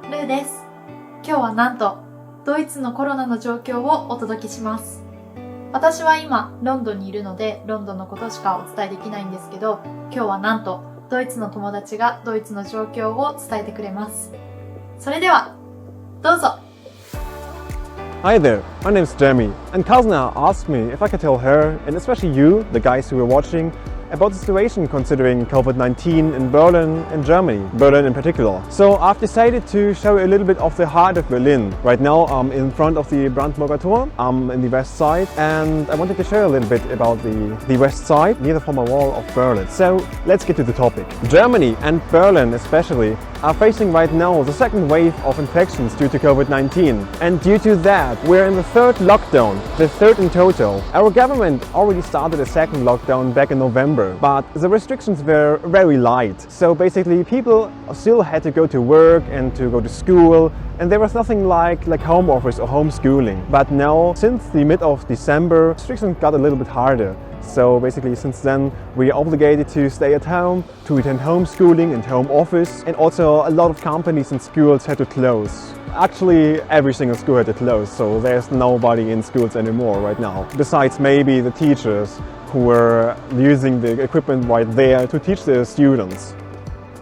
ルーです。今日はなんとドイツのコロナの状況をお届けします。私は今ロンドンにいるのでロンドンのことしかお伝えできないんですけど、今日はなんとドイツの友達がドイツの状況を伝えてくれます。それではどうぞ。 Hi there, my name is Jammy, and Kasna asked me if I could tell her, and especially you, the guys who were watching, about the situation considering COVID-19 in Berlin and Germany, Berlin in particular. So I've decided to show you a little bit of the heart of Berlin. Right now I'm in front of the Brandenburger Tor, I'm in the west side, and I wanted to show you a little bit about the west side, near the former wall of Berlin. So let's get to the topic. Germany and Berlin especially are facing right now the second wave of infections due to COVID-19. And due to that, we're in the third lockdown, the third in total. Our government already started a second lockdown back in November, but the restrictions were very light. So basically people still had to go to work and to go to school, and there was nothing like home office or homeschooling. But now, since the mid of December, restrictions got a little bit harder. So basically since then we are obligated to stay at home, to attend homeschooling and home office, and also a lot of companies and schools had to close. Actually every single school had to close, so there's nobody in schools anymore right now. Besides maybe the teachers who were using the equipment right there to teach their students.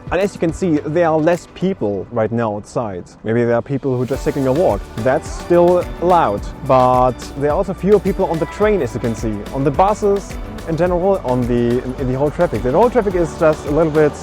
And as you can see, there are less people right now outside. Maybe there are people who are just taking a walk. That's still allowed. But there are also fewer people on the train, as you can see. On the buses, in general, in the whole traffic. The whole traffic is just a little bit...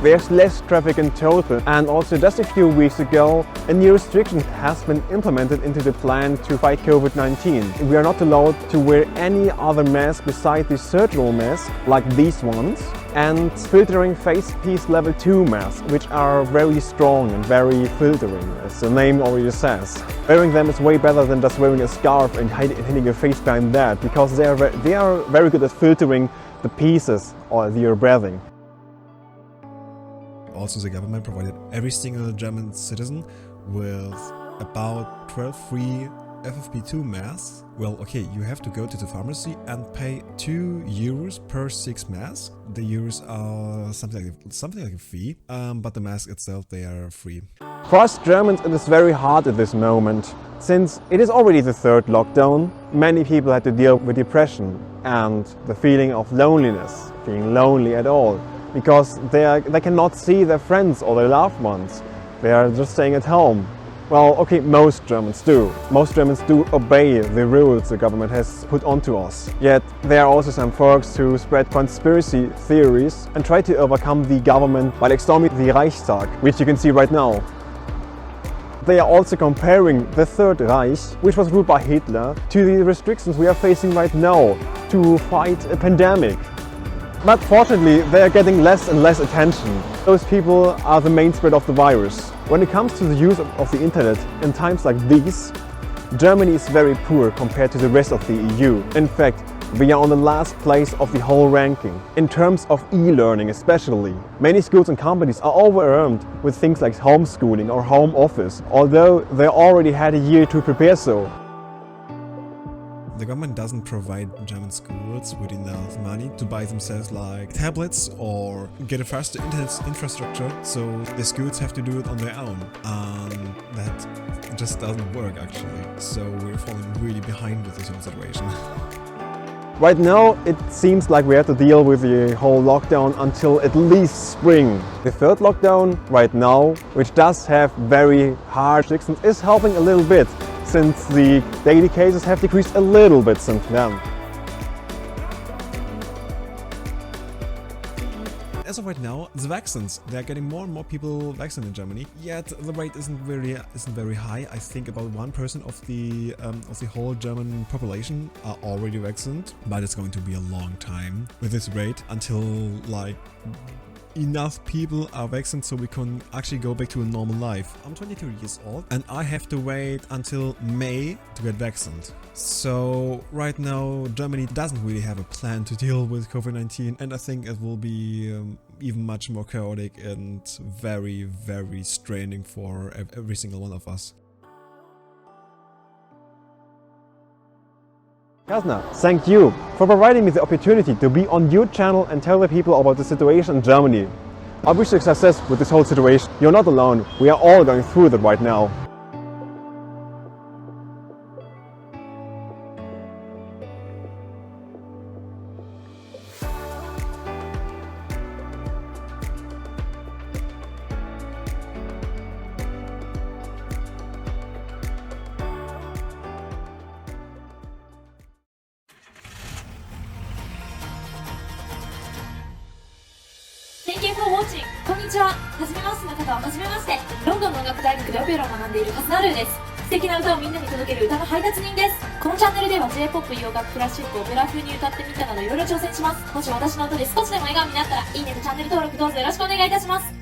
There's less traffic in total. And also just a few weeks ago, a new restriction has been implemented into the plan to fight COVID-19. We are not allowed to wear any other mask besides the surgical mask, like these ones, and filtering face piece level 2 masks, which are very strong and very filtering, as the name already says. Wearing them is way better than just wearing a scarf and hiding your face behind that, because they are very good at filtering the pieces or you're breathing. Also, the government provided every single German citizen with about 12 free FFP2 masks. Well, okay, you have to go to the pharmacy and pay €2 per 6 masks. The euros are something like a fee, but the mask itself, they are free. For us Germans, it is very hard at this moment. Since it is already the third lockdown, many people had to deal with depression and the feeling of loneliness, feeling lonely at all. Because they cannot see their friends or their loved ones. They are just staying at home. Well, okay, most Germans do. Most Germans do obey the rules the government has put onto us. Yet there are also some folks who spread conspiracy theories and try to overcome the government by storming the Reichstag, which you can see right now. They are also comparing the Third Reich, which was ruled by Hitler, to the restrictions we are facing right now to fight a pandemic. But fortunately, they are getting less and less attention. Those people are the main spread of the virus. When it comes to the use of the internet in times like these, Germany is very poor compared to the rest of the EU. In fact, we are on the last place of the whole ranking, in terms of e-learning especially. Many schools and companies are overwhelmed with things like homeschooling or home office, although they already had a year to prepare so. The government doesn't provide German schools with enough money to buy themselves like tablets or get a faster internet infrastructure, so the schools have to do it on their own, and that just doesn't work actually. So we're falling really behind with this whole situation. Right now it seems like we have to deal with the whole lockdown until at least spring. The third lockdown right now, which does have very hard restrictions, is helping a little bit, since the daily cases have decreased a little bit since then. As of right now, the vaccines, they're getting more and more people vaccinated in Germany, yet the rate isn't very high. I think about 1% of the whole German population are already vaccinated, but it's going to be a long time with this rate until enough people are vaccinated so we can actually go back to a normal life. I'm 22 years old and I have to wait until May to get vaccinated. So right now Germany doesn't really have a plan to deal with COVID-19, and I think it will be even much more chaotic and very, very straining for every single one of us. Kasna, thank you for providing me the opportunity to be on your channel and tell the people about the situation in Germany. I wish you success with this whole situation. You're not alone. We are all going through that right now. Thank you for watching. こんにちは。はじめましての方ははじめまして。ロンドンの音楽大学でオペラを学んでいるカズナルーです。素敵な歌をみんなに届ける歌の配達人です。このチャンネルでは J-POP、洋楽、クラシック、オペラ風に歌ってみたなどいろいろ挑戦します。もし私の歌で少しでも笑顔になったらいいねとチャンネル登録どうぞよろしくお願いいたします。